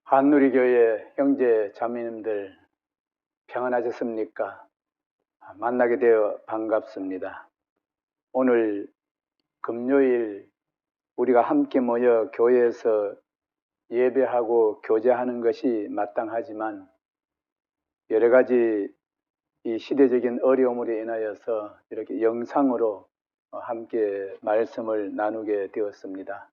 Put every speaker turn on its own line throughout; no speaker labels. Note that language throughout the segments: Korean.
한누리교회 형제 자매님들 평안하셨습니까? 만나게 되어 반갑습니다. 오늘 금요일 우리가 함께 모여 교회에서 예배하고 교제하는 것이 마땅하지만 여러 가지 이 시대적인 어려움으로 인하여서 이렇게 영상으로 함께 말씀을 나누게 되었습니다.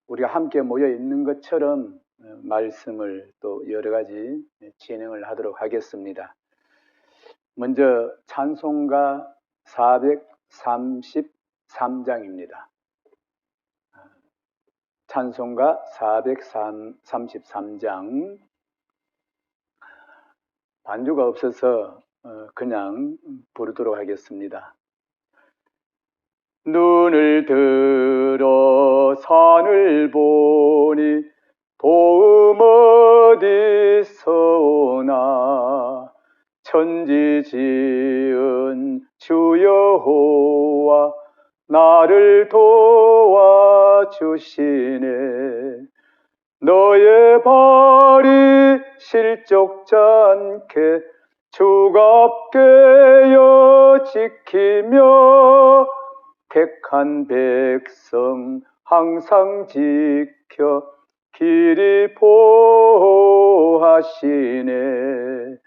우리가 함께 모여 있는 것처럼 말씀을 또 여러 가지 진행을 하도록 하겠습니다. 먼저 찬송가 433장입니다. 찬송가 433장. 반주가 없어서 그냥 부르도록 하겠습니다. 눈을 들어 산을 보니 도움 어디서 오나 천지 지은 주 여호와 나를 도와주시네. 너의 발이 실족지 않게 주갑되어 지키며 택한 백성 항상 지켜 길이 보호하시네.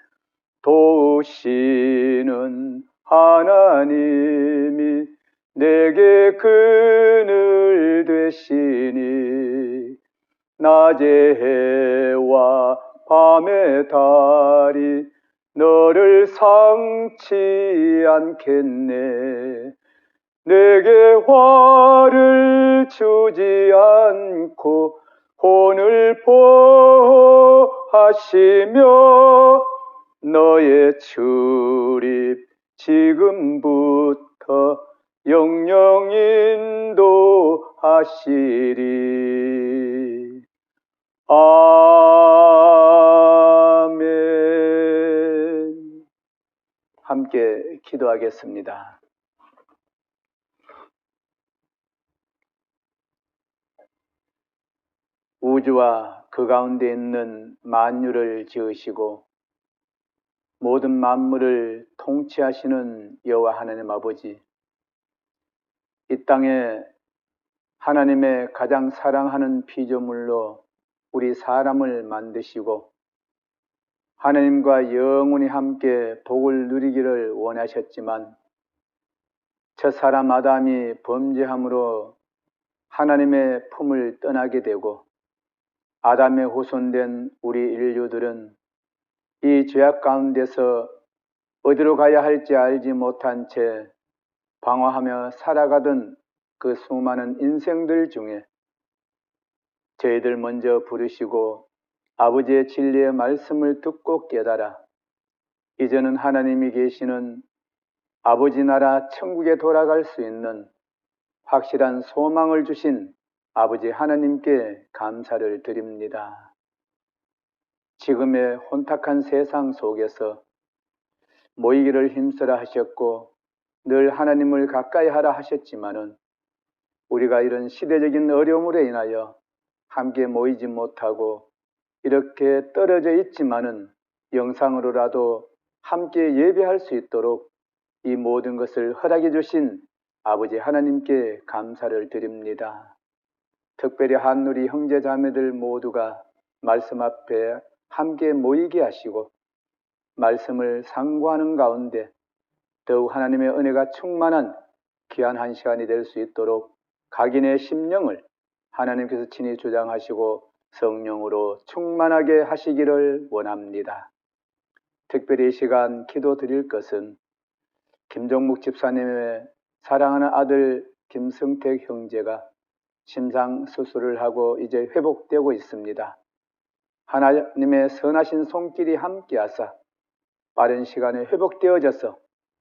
도우시는 하나님이 내게 그늘 되시니 낮의 해와 밤의 달이 너를 상치 않겠네. 내게 화를 주지 않고 혼을 보호하시며 너의 출입 지금부터 영영 인도하시리. 아멘. 함께 기도하겠습니다. 우주와 그 가운데 있는 만유를 지으시고 모든 만물을 통치하시는 여호와 하나님 아버지, 이 땅에 하나님의 가장 사랑하는 피조물로 우리 사람을 만드시고 하나님과 영원히 함께 복을 누리기를 원하셨지만 첫 사람 아담이 범죄함으로 하나님의 품을 떠나게 되고 아담의 후손된 우리 인류들은 이 죄악 가운데서 어디로 가야 할지 알지 못한 채 방황하며 살아가던 그 수많은 인생들 중에 저희들 먼저 부르시고 아버지의 진리의 말씀을 듣고 깨달아 이제는 하나님이 계시는 아버지 나라 천국에 돌아갈 수 있는 확실한 소망을 주신 아버지 하나님께 감사를 드립니다. 지금의 혼탁한 세상 속에서 모이기를 힘쓰라 하셨고 늘 하나님을 가까이 하라 하셨지만은 우리가 이런 시대적인 어려움으로 인하여 함께 모이지 못하고 이렇게 떨어져 있지만은 영상으로라도 함께 예배할 수 있도록 이 모든 것을 허락해 주신 아버지 하나님께 감사를 드립니다. 특별히 한누리 형제 자매들 모두가 말씀 앞에 함께 모이게 하시고 말씀을 상고하는 가운데 더욱 하나님의 은혜가 충만한 귀한 한 시간이 될 수 있도록 각인의 심령을 하나님께서 친히 주장하시고 성령으로 충만하게 하시기를 원합니다. 특별히 이 시간 기도 드릴 것은 김종묵 집사님의 사랑하는 아들 김성택 형제가 심장 수술을 하고 이제 회복되고 있습니다. 하나님의 선하신 손길이 함께하사 빠른 시간에 회복되어져서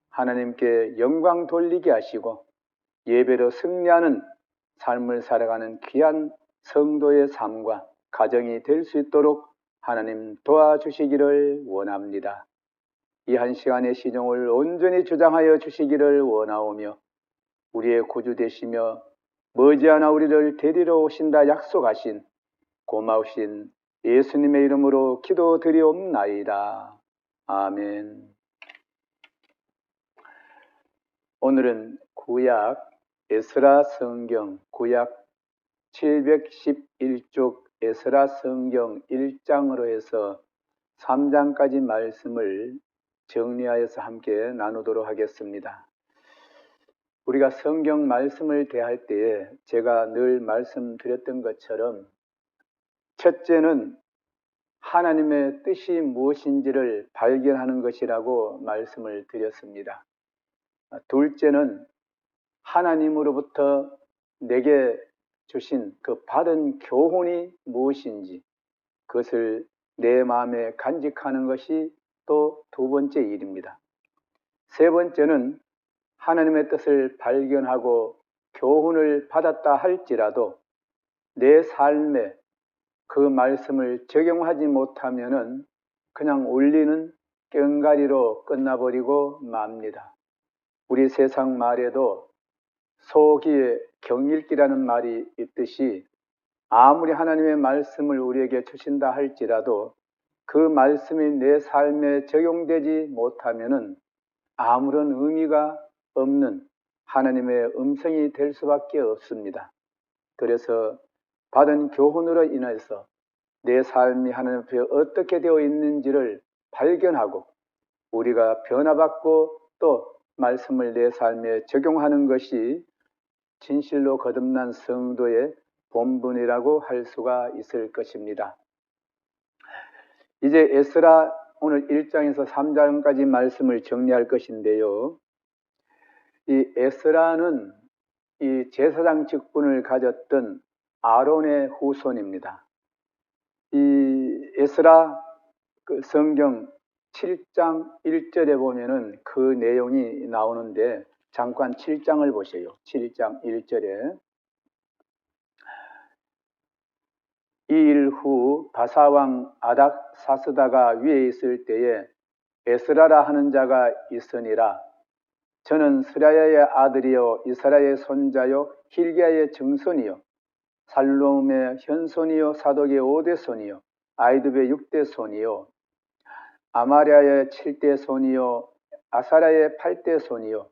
하나님께 영광 돌리게 하시고 예배로 승리하는 삶을 살아가는 귀한 성도의 삶과 가정이 될 수 있도록 하나님 도와주시기를 원합니다. 이 한 시간의 시종을 온전히 주장하여 주시기를 원하오며 우리의 구주 되시며 머지않아 우리를 데리러 오신다 약속하신 고마우신 예수님의 이름으로 기도드리옵나이다. 아멘. 오늘은 구약 에스라 성경 구약 711쪽 에스라 성경 1장으로 해서 3장까지 말씀을 정리하여서 함께 나누도록 하겠습니다. 우리가 성경 말씀을 대할 때에 제가 늘 말씀드렸던 것처럼 첫째는 하나님의 뜻이 무엇인지를 발견하는 것이라고 말씀을 드렸습니다. 둘째는 하나님으로부터 내게 주신 그 받은 교훈이 무엇인지 그것을 내 마음에 간직하는 것이 또 두 번째 일입니다. 세 번째는 하나님의 뜻을 발견하고 교훈을 받았다 할지라도 내 삶에 그 말씀을 적용하지 못하면은 그냥 울리는 꽹가리로 끝나버리고 맙니다. 우리 세상 말에도 소기에 경읽기라는 말이 있듯이 아무리 하나님의 말씀을 우리에게 주신다 할지라도 그 말씀이 내 삶에 적용되지 못하면은 아무런 의미가 없는 하나님의 음성이 될 수밖에 없습니다. 그래서 받은 교훈으로 인해서 내 삶이 하나님 앞에 어떻게 되어 있는지를 발견하고 우리가 변화받고 또 말씀을 내 삶에 적용하는 것이 진실로 거듭난 성도의 본분이라고 할 수가 있을 것입니다. 이제 에스라 오늘 1장에서 3장까지 말씀을 정리할 것인데요. 이 에스라는 이 제사장 직분을 가졌던 아론의 후손입니다. 이 에스라 그 성경 7장 1절에 보면은 그 내용이 나오는데 잠깐 7장을 보세요. 7장 1절에 이 일 후 바사왕 아닥사스다가 위에 있을 때에 에스라라 하는 자가 있으니라. 저는 스라야의 아들이요 이스라엘의 손자요 힐기야의 증손이요 살룸의 현손이요 사독의 5대 손이요 아이두의 6대 손이요 아마랴의 7대 손이요 아사라의 8대 손이요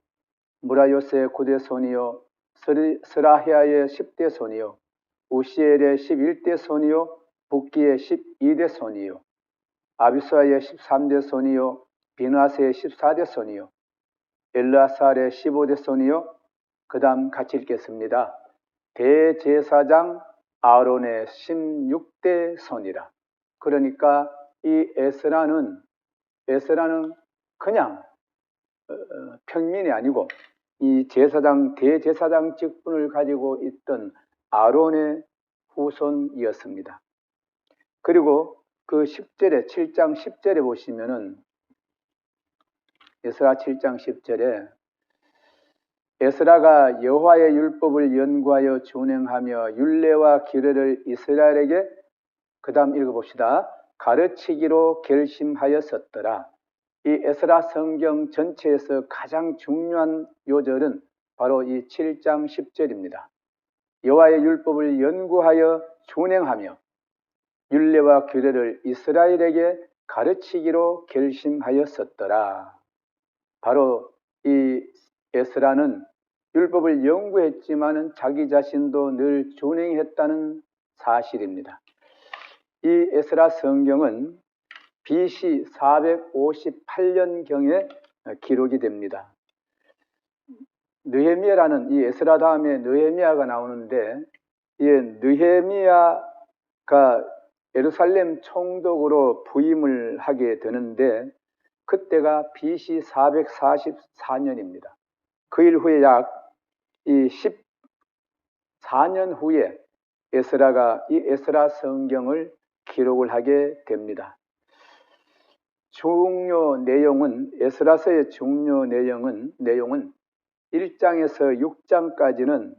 무라요스의 9대 손이요 스라히아의 10대 손이요 우시엘의 11대 손이요 붓기의 12대 손이요 아비수아의 13대 손이요 비누아스의 14대 손이요 엘르아살의 15대 손이요 그 다음 같이 읽겠습니다. 대제사장 아론의 16대 손이라. 그러니까 이 에스라는 그냥 평민이 아니고 이 대제사장 직분을 가지고 있던 아론의 후손이었습니다. 그리고 그 10절에 7장 10절에 보시면은 에스라 7장 10절에 에스라가 여호와의 율법을 연구하여 준행하며 율례와 규례를 이스라엘에게 그 다음 읽어봅시다. 가르치기로 결심하였었더라. 이 에스라 성경 전체에서 가장 중요한 요절은 바로 이 7장 10절입니다. 여호와의 율법을 연구하여 준행하며 율례와 규례를 이스라엘에게 가르치기로 결심하였었더라. 바로 이 에스라는 율법을 연구했지만은 자기 자신도 늘 준행했다는 사실입니다. 이 에스라 성경은 BC 458년경에 기록이 됩니다. 느헤미야라는 이 에스라 다음에 느헤미야가 나오는데 이 느헤미야가 예루살렘 총독으로 부임을 하게 되는데 그때가 BC 444년입니다. 그 일 후에 약 14년 후에 에스라가 이 에스라 성경을 기록을 하게 됩니다. 중요 내용은 에스라서의 중요 내용은 1장에서 6장까지는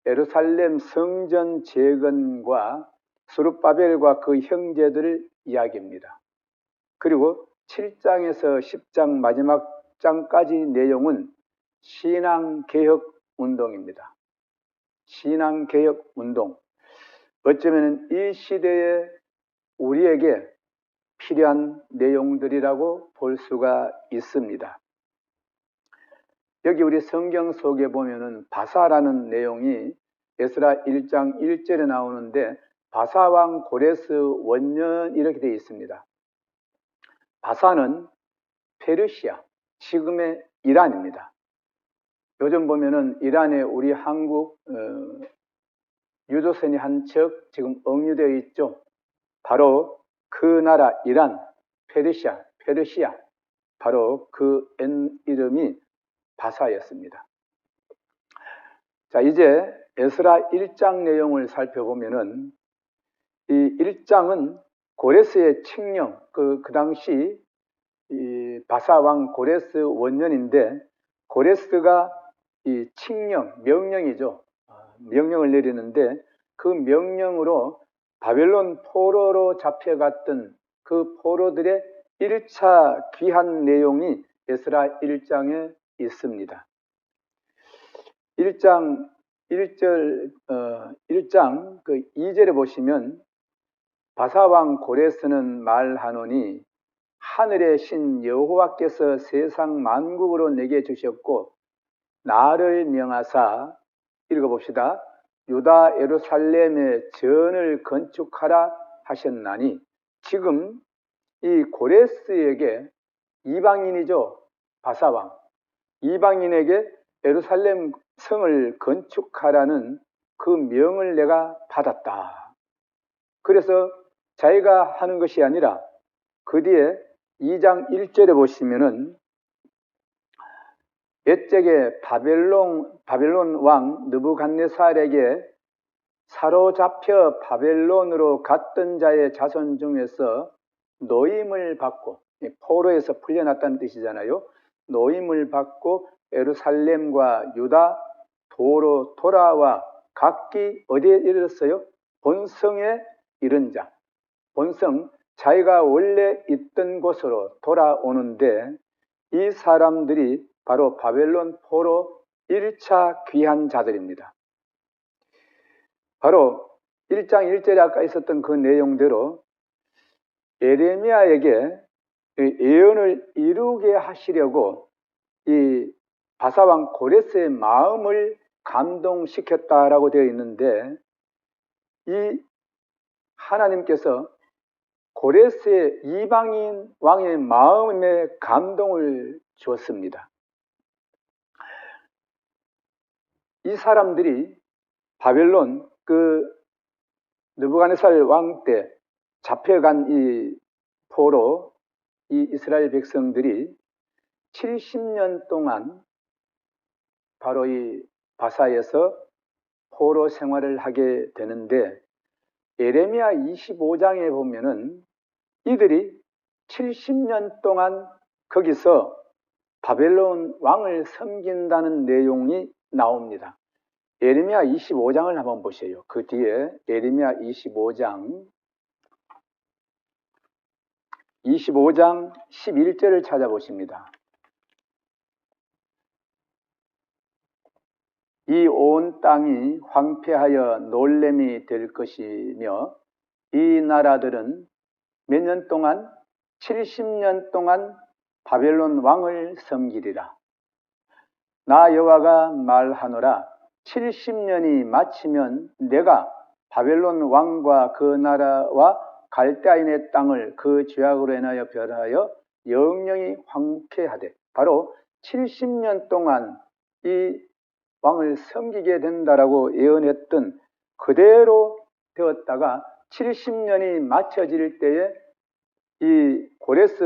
예루살렘 성전 재건과 스룹바벨과 그 형제들을 이야기합니다. 그리고 7장에서 10장 마지막 장까지 내용은 신앙개혁 운동입니다. 신앙개혁 운동. 어쩌면 이 시대에 우리에게 필요한 내용들이라고 볼 수가 있습니다. 여기 우리 성경 속에 보면은 바사라는 내용이 에스라 1장 1절에 나오는데 바사왕 고레스 원년 이렇게 되어 있습니다. 바사는 페르시아, 지금의 이란입니다. 요즘 보면은 이란에 우리 한국 유조선이 한 척 지금 억류되어 있죠. 바로 그 나라 이란, 페르시아, 바로 그 이름이 바사였습니다. 자, 이제 에스라 1장 내용을 살펴보면은 이 1장은 고레스의 칙령, 그 당시 이 바사왕 고레스 원년인데 고레스가 이 칙령, 명령이죠. 명령을 내리는데 그 명령으로 바벨론 포로로 잡혀갔던 그 포로들의 1차 귀환 내용이 에스라 1장에 있습니다. 1장 1장 그 2절에 보시면 바사왕 고레스는 말하노니 하늘의 신 여호와께서 세상 만국으로 내게 주셨고 나를 명하사 읽어봅시다. 유다 예루살렘에 전을 건축하라 하셨나니 지금 이 고레스에게 이방인이죠. 바사왕. 이방인에게 예루살렘 성을 건축하라는 그 명을 내가 받았다. 그래서 자기가 하는 것이 아니라 그 뒤에 2장 1절에 보시면은 옛적에 바벨론 왕 느부갓네살에게 사로잡혀 바벨론으로 갔던 자의 자손 중에서 노임을 받고, 포로에서 풀려났다는 뜻이잖아요. 노임을 받고 예루살렘과 유다 도로 돌아와 각기 어디에 이르렀어요? 본성에 이른 자. 본성, 자기가 원래 있던 곳으로 돌아오는데 이 사람들이 바로 바벨론 포로 1차 귀한 자들입니다. 바로 1장 1절에 아까 있었던 그 내용대로 예레미야에게 예언을 이루게 하시려고 이 바사왕 고레스의 마음을 감동시켰다라고 되어 있는데 이 하나님께서 고레스의 이방인 왕의 마음에 감동을 주었습니다. 이 사람들이 바벨론 그 느부갓네살 왕 때 잡혀간 이 포로 이 이스라엘 백성들이 70년 동안 바로 이 바사에서 포로 생활을 하게 되는데 예레미야 25장에 보면은 이들이 70년 동안 거기서 바벨론 왕을 섬긴다는 내용이 나옵니다. 예레미야 25장을 한번 보세요. 그 뒤에 예레미야 25장 11절을 찾아보십니다. 이 온 땅이 황폐하여 놀램이 될 것이며 이 나라들은 몇 년 동안? 70년 동안 바벨론 왕을 섬기리라. 나 여호와가 말하노라. 70년이 마치면 내가 바벨론 왕과 그 나라와 갈대아인의 땅을 그 죄악으로 인하여 멸하여 영영이 황폐하되, 바로 70년 동안 이 왕을 섬기게 된다라고 예언했던 그대로 되었다가 70년이 맞춰질 때에 이 고레스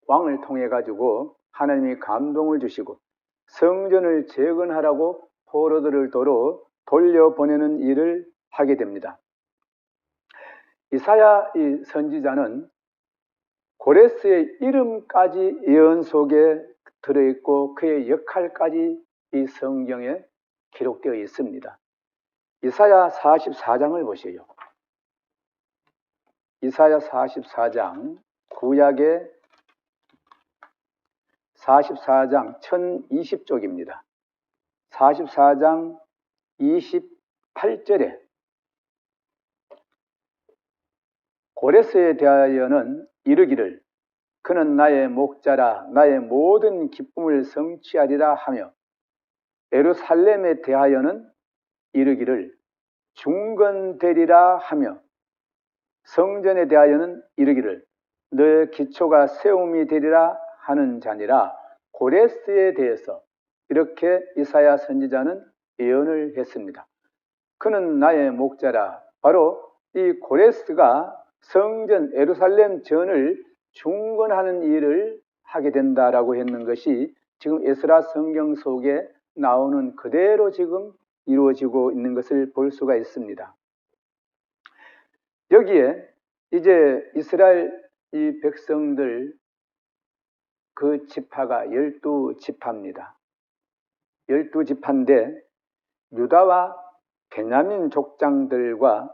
왕을 통해 가지고 하나님이 감동을 주시고 성전을 재건하라고 포로들을 도로 돌려보내는 일을 하게 됩니다. 이사야 이 선지자는 고레스의 이름까지 예언 속에 들어있고 그의 역할까지 이 성경에 기록되어 있습니다. 이사야 44장을 보세요. 이사야 44장, 구약의 44장 1020쪽입니다. 44장 28절에 고레스에 대하여는 이르기를 그는 나의 목자라 나의 모든 기쁨을 성취하리라 하며, 예루살렘에 대하여는 이르기를 중건되리라 하며, 성전에 대하여는 이르기를 너의 기초가 세움이 되리라 하는 자니라. 고레스에 대해서 이렇게 이사야 선지자는 예언을 했습니다. 그는 나의 목자라. 바로 이 고레스가 성전 예루살렘 전을 중건하는 일을 하게 된다라고 했는 것이 지금 에스라 성경 속에 나오는 그대로 지금 이루어지고 있는 것을 볼 수가 있습니다. 여기에 이제 이스라엘 이 백성들 그 지파가 12지파입니다. 12지파인데 유다와 베냐민 족장들과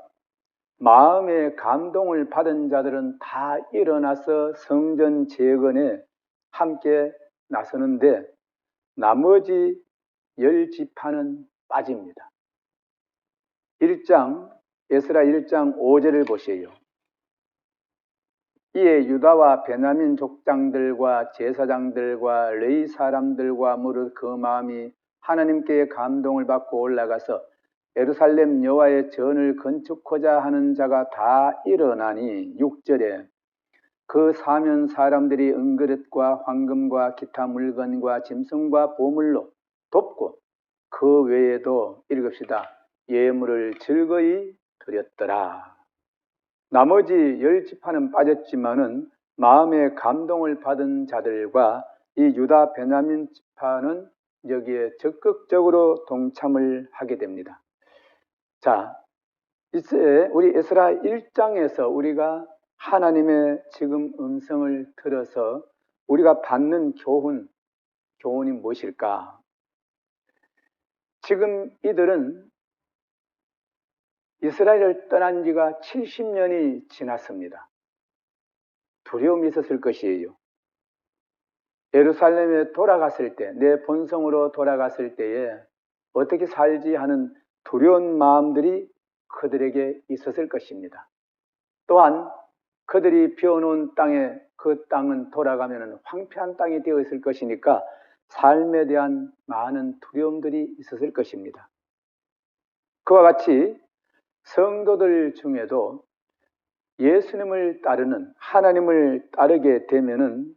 마음의 감동을 받은 자들은 다 일어나서 성전 재건에 함께 나서는데 나머지 10지파는 빠집니다. 에스라 1장 5절을 보세요. 이에 유다와 베냐민 족장들과 제사장들과 레위 사람들과 무릇 그 마음이 하나님께 감동을 받고 올라가서 예루살렘 여호와의 전을 건축하자 하는 자가 다 일어나니 6절에 그 사면 사람들이 은그릇과 황금과 기타 물건과 짐승과 보물로 돕고 그 외에도 읽읍시다. 예물을 즐거이 드렸더라. 나머지 10지파는 빠졌지만은 마음의 감동을 받은 자들과 이 유다 베냐민 지파는 여기에 적극적으로 동참을 하게 됩니다. 자, 이제 우리 에스라 1장에서 우리가 하나님의 지금 음성을 들어서 우리가 받는 교훈이 무엇일까? 지금 이들은 이스라엘을 떠난 지가 70년이 지났습니다. 두려움이 있었을 것이에요. 예루살렘에 돌아갔을 때, 내 본성으로 돌아갔을 때에 어떻게 살지 하는 두려운 마음들이 그들에게 있었을 것입니다. 또한 그들이 비워놓은 땅에 그 땅은 돌아가면 황폐한 땅이 되어 있을 것이니까 삶에 대한 많은 두려움들이 있었을 것입니다. 그와 같이 성도들 중에도 예수님을 따르는 하나님을 따르게 되면은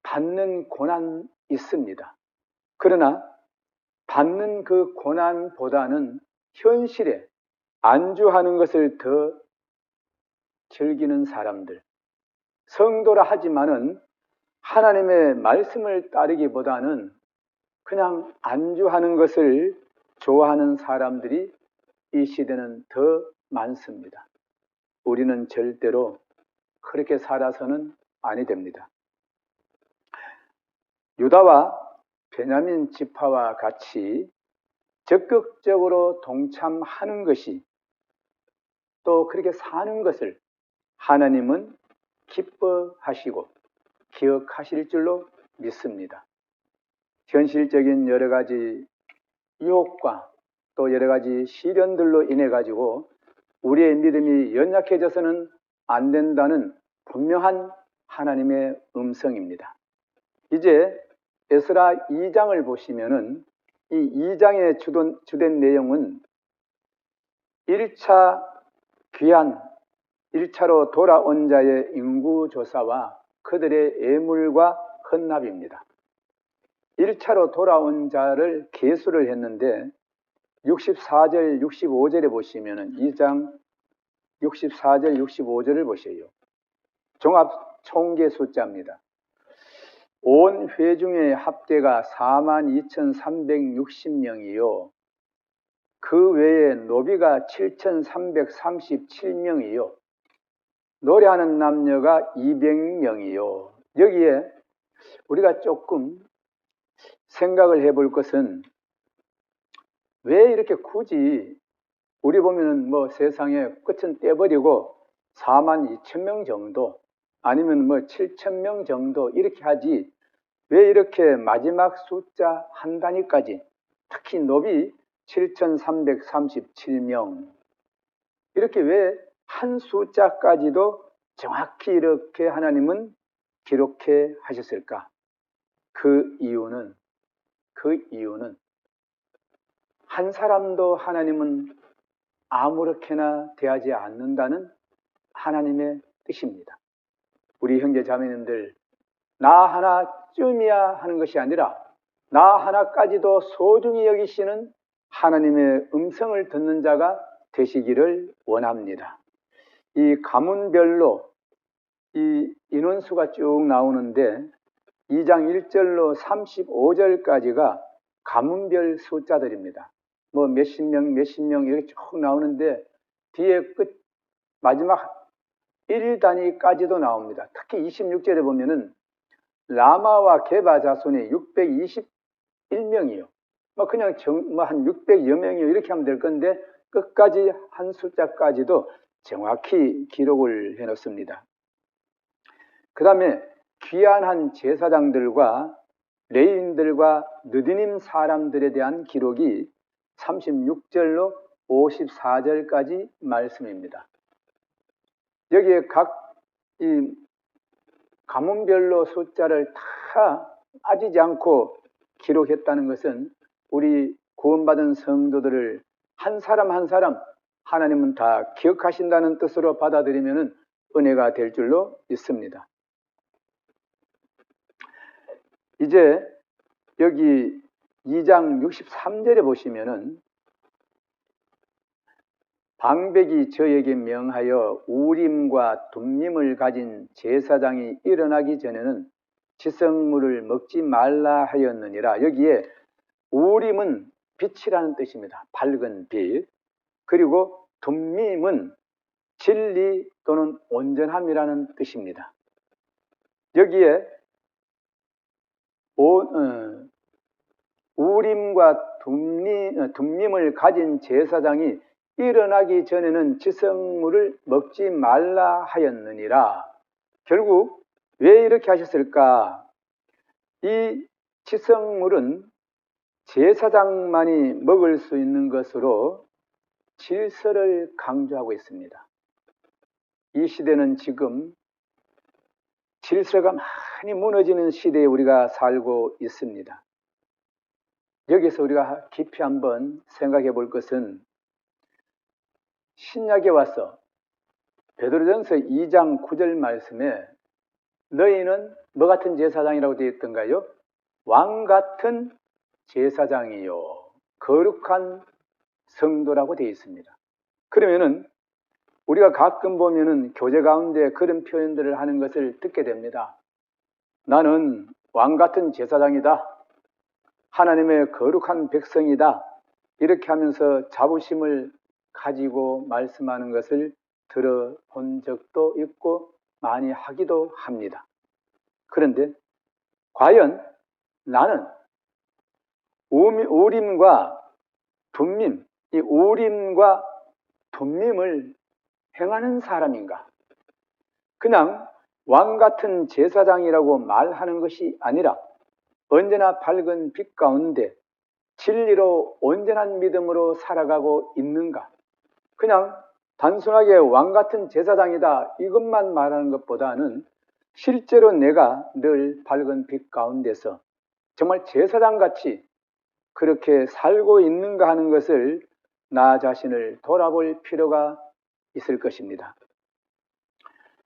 받는 고난 있습니다. 그러나 받는 그 고난보다는 현실에 안주하는 것을 더 즐기는 사람들, 성도라 하지만은 하나님의 말씀을 따르기보다는 그냥 안주하는 것을 좋아하는 사람들이 이 시대는 더 많습니다. 우리는 절대로 그렇게 살아서는 아니 됩니다. 유다와 베냐민 지파와 같이 적극적으로 동참하는 것이 또 그렇게 사는 것을 하나님은 기뻐하시고 기억하실 줄로 믿습니다. 현실적인 여러 가지 유혹과 또 여러 가지 시련들로 인해 가지고 우리의 믿음이 연약해져서는 안 된다는 분명한 하나님의 음성입니다. 이제 에스라 2장을 보시면은 이 2장의 주된 내용은 1차 귀환, 1차로 돌아온 자의 인구조사와 그들의 예물과 헌납입니다. 1차로 돌아온 자를 계수를 했는데 64절, 65절에 보시면은 2장 64절, 65절을 보세요. 종합 총계 숫자입니다. 온 회중의 합계가 42,360명이요. 그 외에 노비가 7,337명이요. 노래하는 남녀가 200명이요. 여기에 우리가 조금 생각을 해볼 것은 왜 이렇게 굳이 우리 보면은 뭐 세상에 끝은 떼버리고 42,000명 정도 아니면 뭐 7,000명 정도 이렇게 하지 왜 이렇게 마지막 숫자 한 단위까지 특히 노비 7,337명 이렇게 왜 한 숫자까지도 정확히 이렇게 하나님은 기록해 하셨을까? 그 이유는 한 사람도 하나님은 아무렇게나 대하지 않는다는 하나님의 뜻입니다. 우리 형제 자매님들, 나 하나쯤이야 하는 것이 아니라 나 하나까지도 소중히 여기시는 하나님의 음성을 듣는 자가 되시기를 원합니다. 이 가문별로 이 인원수가 쭉 나오는데 2장 1절로 35절까지가 가문별 숫자들입니다. 뭐 몇십 명 이렇게 쭉 나오는데 뒤에 끝 마지막 1 단위까지도 나옵니다. 특히 26절에 보면은 라마와 게바 자손이 621명이요. 뭐 그냥 한 600여 명이요. 이렇게 하면 될 건데 끝까지 한 숫자까지도 정확히 기록을 해 놓습니다. 그 다음에 귀환한 제사장들과 레위인들과 느디님 사람들에 대한 기록이 36절로 54절까지 말씀입니다. 여기에 각 이 가문별로 숫자를 다 빠지지 않고 기록했다는 것은 우리 구원받은 성도들을 한 사람 한 사람 하나님은 다 기억하신다는 뜻으로 받아들이면 은혜가 될 줄로 믿습니다. 이제 여기 2장 63절에 보시면은 방백이 저에게 명하여 우림과 둠밈을 가진 제사장이 일어나기 전에는 지성물을 먹지 말라 하였느니라. 여기에 우림은 빛이라는 뜻입니다. 밝은 빛. 그리고 둠밈은 진리 또는 온전함이라는 뜻입니다. 여기에 우림과 둠밈을 가진 제사장이 일어나기 전에는 지성물을 먹지 말라 하였느니라. 결국 왜 이렇게 하셨을까? 이 지성물은 제사장만이 먹을 수 있는 것으로 질서를 강조하고 있습니다. 이 시대는 지금 질서가 많이 무너지는 시대에 우리가 살고 있습니다. 여기서 우리가 깊이 한번 생각해 볼 것은 신약에 와서 베드로전서 2장 9절 말씀에 너희는 뭐 같은 제사장이라고 되어 있던가요? 왕 같은 제사장이요 거룩한 성도라고 되어 있습니다. 그러면은 우리가 가끔 보면은 교제 가운데 그런 표현들을 하는 것을 듣게 됩니다. 나는 왕 같은 제사장이다. 하나님의 거룩한 백성이다. 이렇게 하면서 자부심을 가지고 말씀하는 것을 들어본 적도 있고 많이 하기도 합니다. 그런데 과연 나는 우림과 둠밈, 이 우림과 둠밈을 행하는 사람인가? 그냥 왕 같은 제사장이라고 말하는 것이 아니라 언제나 밝은 빛 가운데 진리로 온전한 믿음으로 살아가고 있는가? 그냥 단순하게 왕 같은 제사장이다 이것만 말하는 것보다는 실제로 내가 늘 밝은 빛 가운데서 정말 제사장같이 그렇게 살고 있는가 하는 것을 나 자신을 돌아볼 필요가 있을 것입니다.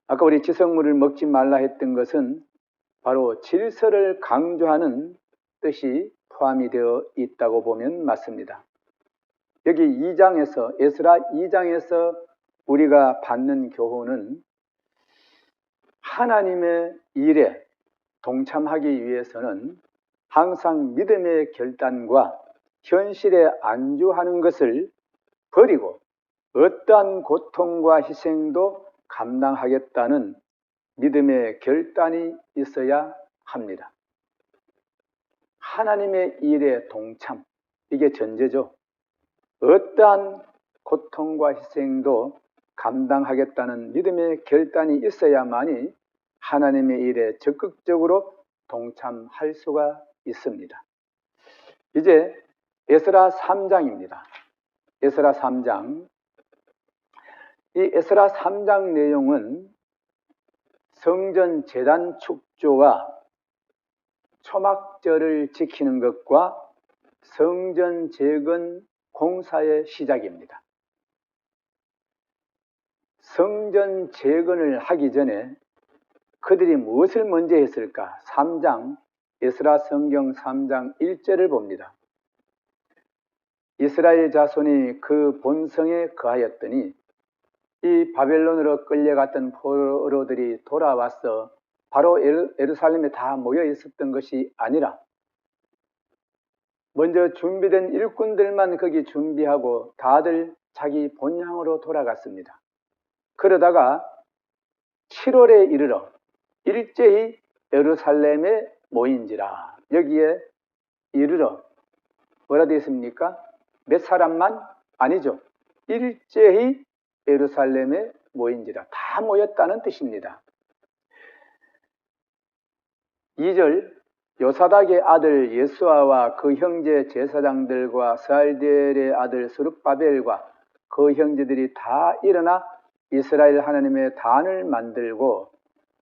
아까 우리 지성물을 먹지 말라 했던 것은 바로 질서를 강조하는 뜻이 포함이 되어 있다고 보면 맞습니다. 여기 2장에서 에스라 2장에서 우리가 받는 교훈은 하나님의 일에 동참하기 위해서는 항상 믿음의 결단과 현실에 안주하는 것을 버리고 어떠한 고통과 희생도 감당하겠다는 믿음의 결단이 있어야 합니다. 하나님의 일에 동참, 이게 전제죠. 어떠한 고통과 희생도 감당하겠다는 믿음의 결단이 있어야만이 하나님의 일에 적극적으로 동참할 수가 있습니다. 이제 에스라 3장입니다. 에스라 3장. 이 에스라 3장 내용은 성전 제단 축조와 초막절을 지키는 것과 성전 재건 공사의 시작입니다. 성전 재건을 하기 전에 그들이 무엇을 먼저 했을까? 3장, 에스라 성경 3장 1절을 봅니다. 이스라엘 자손이 그 본성에 거하였더니 이 바벨론으로 끌려갔던 포로들이 돌아와서 바로 예루살렘에 다 모여 있었던 것이 아니라 먼저 준비된 일꾼들만 거기 준비하고 다들 자기 본향으로 돌아갔습니다. 그러다가 7월에 이르러 일제히 예루살렘에 모인지라. 여기에 이르러 뭐라 되어 있습니까? 몇 사람만? 아니죠. 일제히 예루살렘에 모인지라. 다 모였다는 뜻입니다. 2절 요사닥의 아들 예수아와 그 형제 제사장들과 스알디엘의 아들 스룹바벨과 그 형제들이 다 일어나 이스라엘 하나님의 단을 만들고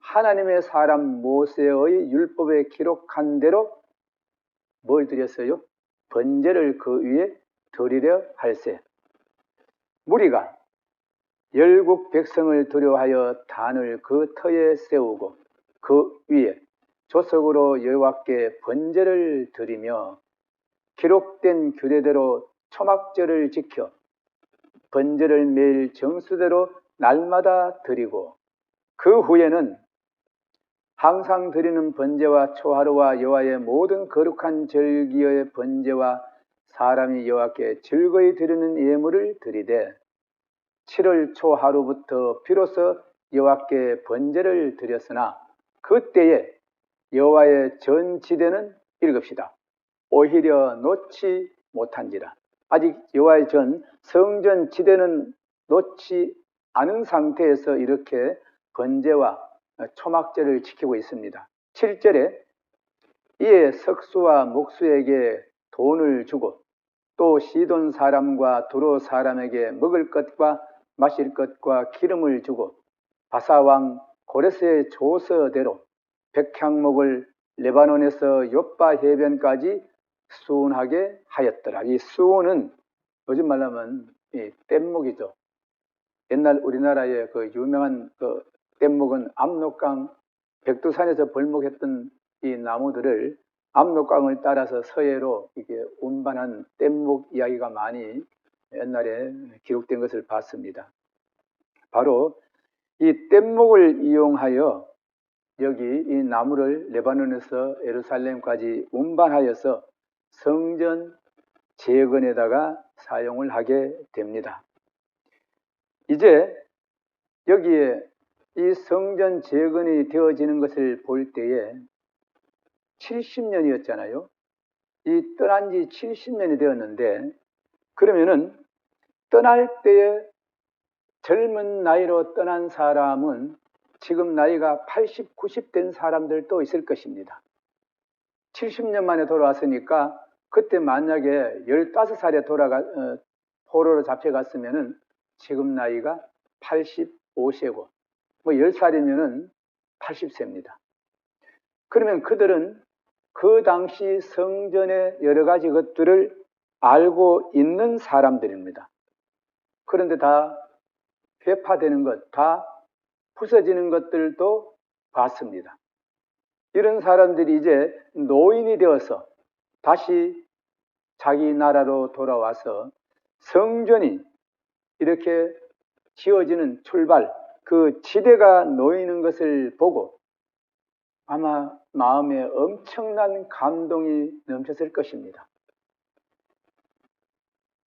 하나님의 사람 모세의 율법에 기록한 대로 뭘 드렸어요? 번제를 그 위에 드리려 할세. 무리가 열국 백성을 두려워하여 단을 그 터에 세우고 그 위에 조석으로 여호와께 번제를 드리며 기록된 규례대로 초막절을 지켜 번제를 매일 정수대로 날마다 드리고 그 후에는 항상 드리는 번제와 초하루와 여호와의 모든 거룩한 절기의 번제와 사람이 여호와께 즐거이 드리는 예물을 드리되 7월 초하루부터 비로소 여호와께 번제를 드렸으나 그때에 여호와의 전지대는 읽읍시다. 오히려 놓지 못한지라. 아직 여호와의 전 성전 지대는 놓지 않은 상태에서 이렇게 번제와 초막절을 지키고 있습니다. 7절에 이에 석수와 목수에게 돈을 주고 또 시돈 사람과 두로 사람에게 먹을 것과 마실 것과 기름을 주고 바사왕 고레스의 조서대로 백향목을 레바논에서 욥바 해변까지 수운하게 하였더라. 이 수운은 요즘 말하면 뗏목이죠. 옛날 우리나라의 그 유명한 그 뗏목은 압록강 백두산에서 벌목했던 이 나무들을 압록강을 따라서 서해로 이게 운반한 뗏목 이야기가 많이 옛날에 기록된 것을 봤습니다. 바로 이 뗏목을 이용하여 여기 이 나무를 레바논에서 예루살렘까지 운반하여서 성전 재건에다가 사용을 하게 됩니다. 이제 여기에 이 성전 재건이 되어지는 것을 볼 때에 70년이었잖아요. 이 떠난 지 70년이 되었는데 그러면은 떠날 때에 젊은 나이로 떠난 사람은 지금 나이가 80, 90 된 사람들도 있을 것입니다. 70년 만에 돌아왔으니까 그때 만약에 15살에 포로로 잡혀갔으면은 지금 나이가 85세고 뭐 10살이면은 80세입니다. 그러면 그들은 그 당시 성전의 여러 가지 것들을 알고 있는 사람들입니다. 그런데 다 회파되는 것, 다 부서지는 것들도 봤습니다. 이런 사람들이 이제 노인이 되어서 다시 자기 나라로 돌아와서 성전이 이렇게 지어지는 출발, 그 지대가 놓이는 것을 보고 아마 마음에 엄청난 감동이 넘쳤을 것입니다.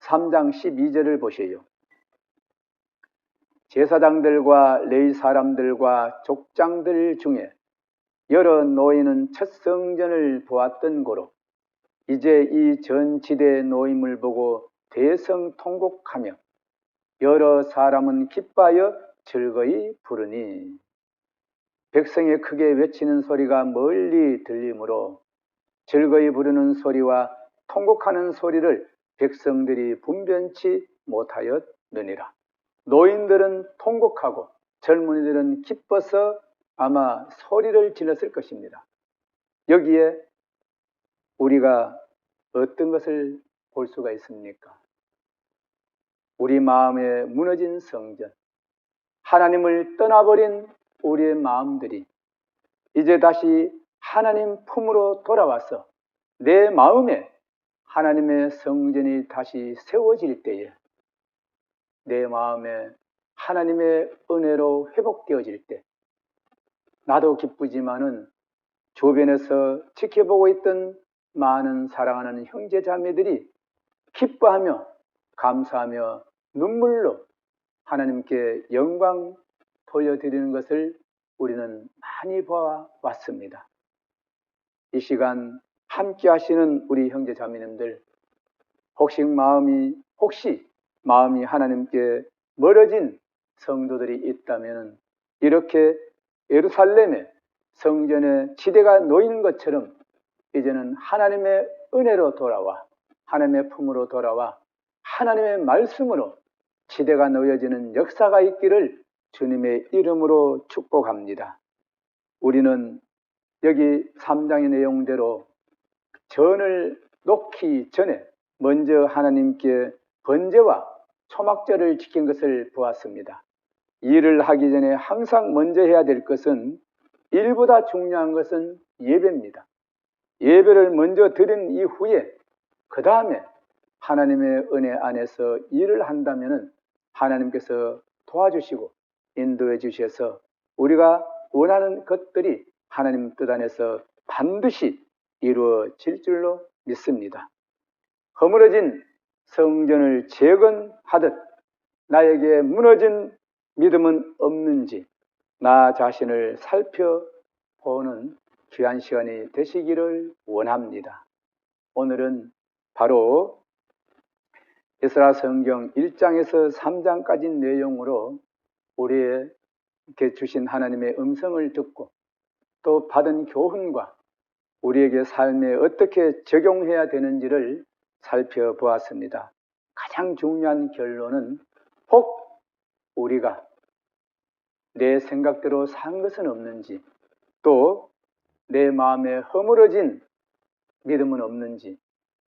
3장 12절을 보세요. 제사장들과 레위 사람들과 족장들 중에 여러 노인은 첫 성전을 보았던 고로 이제 이 전지대의 노임을 보고 대성통곡하며 여러 사람은 기뻐하여 즐거이 부르니 백성의 크게 외치는 소리가 멀리 들리므로 즐거이 부르는 소리와 통곡하는 소리를 백성들이 분변치 못하였느니라. 노인들은 통곡하고 젊은이들은 기뻐서 아마 소리를 질렀을 것입니다. 여기에 우리가 어떤 것을 볼 수가 있습니까? 우리 마음에 무너진 성전, 하나님을 떠나버린 우리의 마음들이 이제 다시 하나님 품으로 돌아와서 내 마음에 하나님의 성전이 다시 세워질 때에, 내 마음에 하나님의 은혜로 회복되어질 때, 나도 기쁘지만은 주변에서 지켜보고 있던 많은 사랑하는 형제 자매들이 기뻐하며 감사하며 눈물로 하나님께 영광 돌려드리는 것을 우리는 많이 보아왔습니다. 이 시간 함께 하시는 우리 형제 자매님들, 혹시 마음이 하나님께 멀어진 성도들이 있다면 이렇게 예루살렘에 성전에 지대가 놓이는 것처럼 이제는 하나님의 은혜로 돌아와 하나님의 품으로 돌아와 하나님의 말씀으로 지대가 놓여지는 역사가 있기를 주님의 이름으로 축복합니다. 우리는 여기 3장의 내용대로 전을 놓기 전에 먼저 하나님께 번제와 초막절을 지킨 것을 보았습니다. 일을 하기 전에 항상 먼저 해야 될 것은, 일보다 중요한 것은 예배입니다. 예배를 먼저 드린 이후에 그 다음에 하나님의 은혜 안에서 일을 한다면 하나님께서 도와주시고 인도해 주셔서 우리가 원하는 것들이 하나님 뜻 안에서 반드시 이루어질 줄로 믿습니다. 허물어진 성전을 재건하듯 나에게 무너진 믿음은 없는지 나 자신을 살펴보는 귀한 시간이 되시기를 원합니다. 오늘은 바로 에스라 성경 1장에서 3장까지 내용으로 우리에게 주신 하나님의 음성을 듣고 또 받은 교훈과 우리에게 삶에 어떻게 적용해야 되는지를 살펴보았습니다. 가장 중요한 결론은 혹 우리가 내 생각대로 산 것은 없는지, 또 내 마음에 허물어진 믿음은 없는지,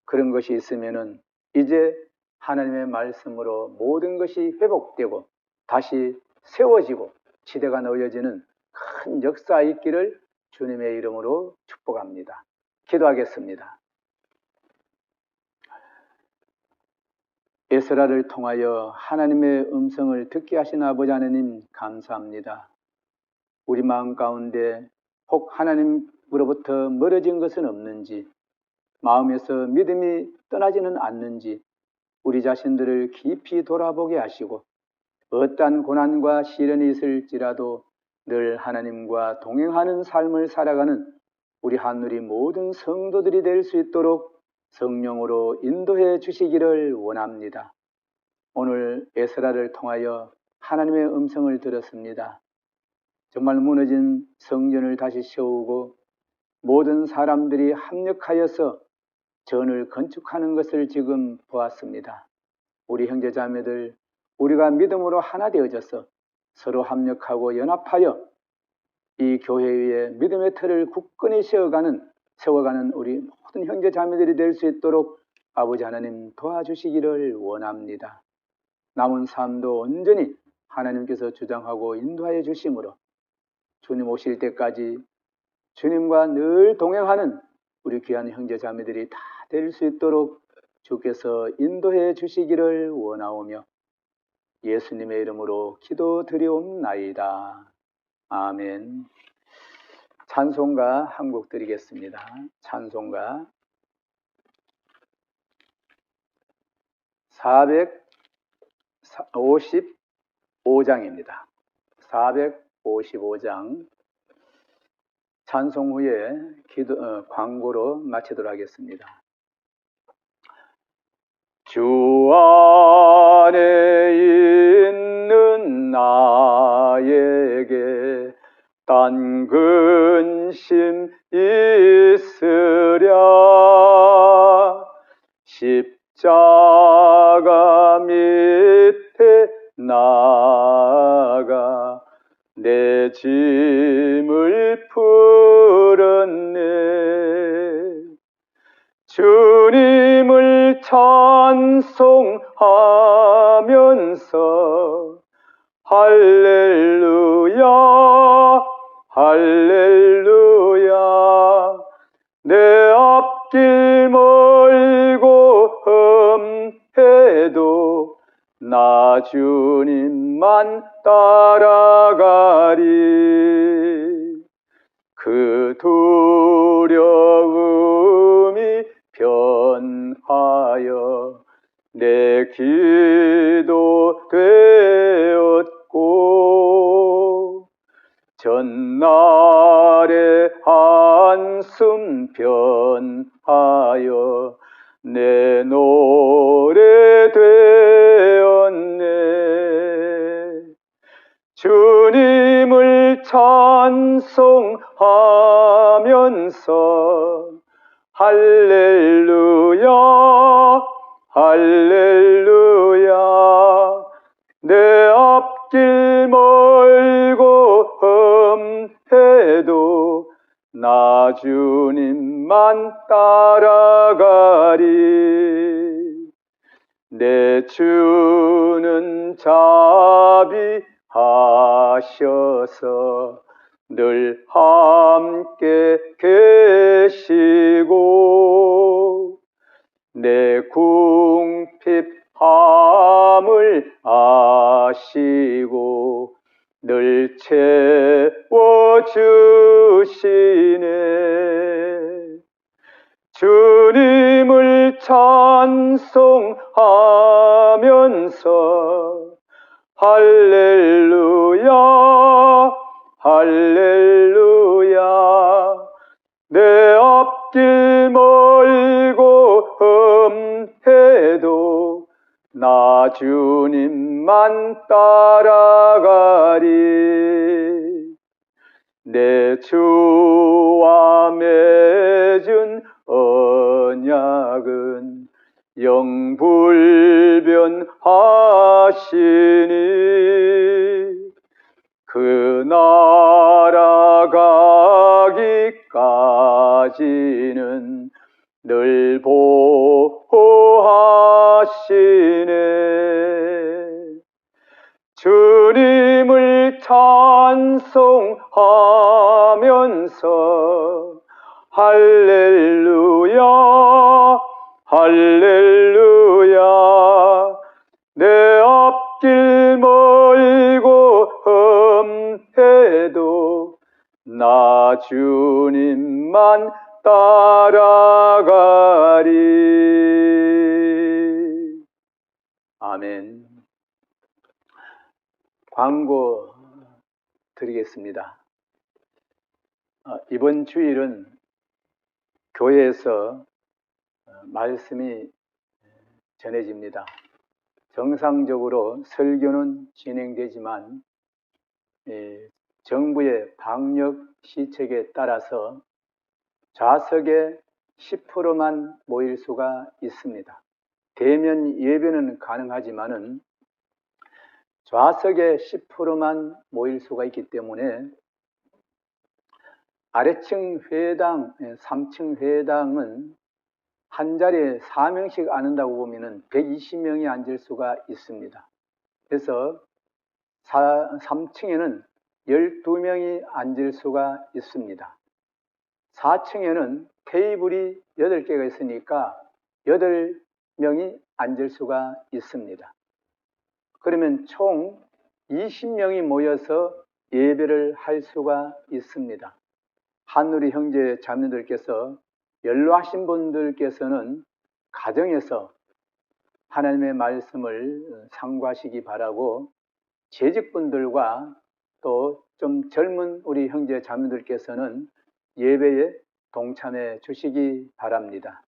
그런 것이 있으면은 이제 하나님의 말씀으로 모든 것이 회복되고 다시 세워지고 지대가 놓여지는 큰 역사 있기를 주님의 이름으로 축복합니다. 기도하겠습니다. 에스라를 통하여 하나님의 음성을 듣게 하신 아버지 하나님 감사합니다. 우리 마음 가운데 혹 하나님으로부터 멀어진 것은 없는지, 마음에서 믿음이 떠나지는 않는지 우리 자신들을 깊이 돌아보게 하시고 어떠한 고난과 시련이 있을지라도 늘 하나님과 동행하는 삶을 살아가는 우리 하늘이 모든 성도들이 될 수 있도록 성령으로 인도해 주시기를 원합니다. 오늘 에스라를 통하여 하나님의 음성을 들었습니다. 정말 무너진 성전을 다시 세우고 모든 사람들이 합력하여서 전을 건축하는 것을 지금 보았습니다. 우리 형제자매들, 우리가 믿음으로 하나 되어져서 서로 합력하고 연합하여 이 교회 위에 믿음의 틀을 굳건히 세워가는 우리 모든 형제자매들이 될 수 있도록 아버지 하나님 도와주시기를 원합니다. 남은 삶도 온전히 하나님께서 주장하고 인도하여 주심으로 주님 오실 때까지 주님과 늘 동행하는 우리 귀한 형제자매들이 다 될 수 있도록 주께서 인도해 주시기를 원하오며 예수님의 이름으로 기도드리옵나이다. 아멘. 찬송가 한 곡 드리겠습니다. 찬송가 455장입니다. 455장 찬송 후에 광고로 마치도록 하겠습니다. 주 안에 있는 나에게 딴 근심 있으랴 십자가 밑에 나 내 짐을 풀었네. 주님을 찬송하면서 할렐루야 할렐루야. 내 앞길 멀고 험해도 나 주님만 따라가리. 그 두려움이 변하여 내 기도 되었고, 전날의 한숨 변하여 내 노래 되었네. 주님을 찬송하면서 할렐루야 할렐루야. 내 앞길 멀고 험해도 나 주님만 따라가리. 내 주는 자비하셔서 늘 함께 계시고, 내 궁핍함을 아시고 늘 채워주시네. 주님을 찬송하면서 할렐루야 할렐루야. 내 앞길 멀고 험해도 나 주님만 따라가리. 내 주와 맺은 언약은 영불변하시니, 그 나라 가기까지는 늘 보호하시네. 주님을 찬송하면서 할렐루야 할렐루야. 내 앞길 멀고 험해도 나 주님만 따라가리. 아멘. 광고 드리겠습니다. 이번 주일은 교회에서 말씀이 전해집니다. 정상적으로 설교는 진행되지만 정부의 방역 시책에 따라서 좌석의 10%만 모일 수가 있습니다. 대면 예배는 가능하지만은 좌석의 10%만 모일 수가 있기 때문에 아래층 회당, 3층 회당은 한 자리에 4명씩 앉는다고 보면은 120명이 앉을 수가 있습니다. 그래서 3층에는 12명이 앉을 수가 있습니다. 4층에는 테이블이 8개가 있으니까 8명이 앉을 수가 있습니다. 그러면 총 20명이 모여서 예배를 할 수가 있습니다. 한우리 형제 자매들께서 연로하신 분들께서는 가정에서 하나님의 말씀을 상고하시기 바라고, 재직분들과 또 좀 젊은 우리 형제 자매들께서는 예배에 동참해 주시기 바랍니다.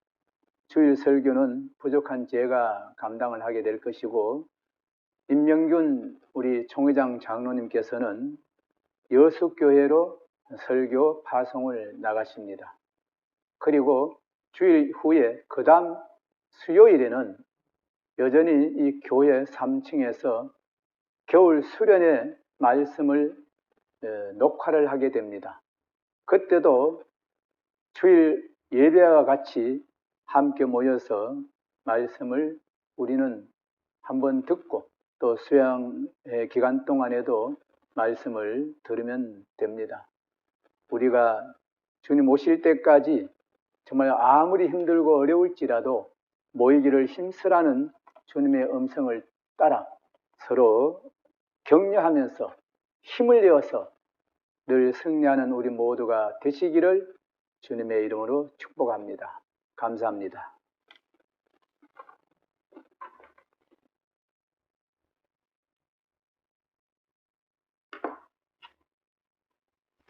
주일 설교는 부족한 제가 감당을 하게 될 것이고, 임명균 우리 총회장 장로님께서는 여수교회로 설교 파송을 나가십니다. 그리고 주일 후에 그 다음 수요일에는 여전히 이 교회 3층에서 겨울 수련회 말씀을 녹화를 하게 됩니다. 그때도 주일 예배와 같이 함께 모여서 말씀을 우리는 한번 듣고 또 수양의 기간 동안에도 말씀을 들으면 됩니다. 우리가 주님 오실 때까지 정말 아무리 힘들고 어려울지라도 모이기를 힘쓰라는 주님의 음성을 따라 서로 격려하면서 힘을 내어서 늘 승리하는 우리 모두가 되시기를 주님의 이름으로 축복합니다. 감사합니다.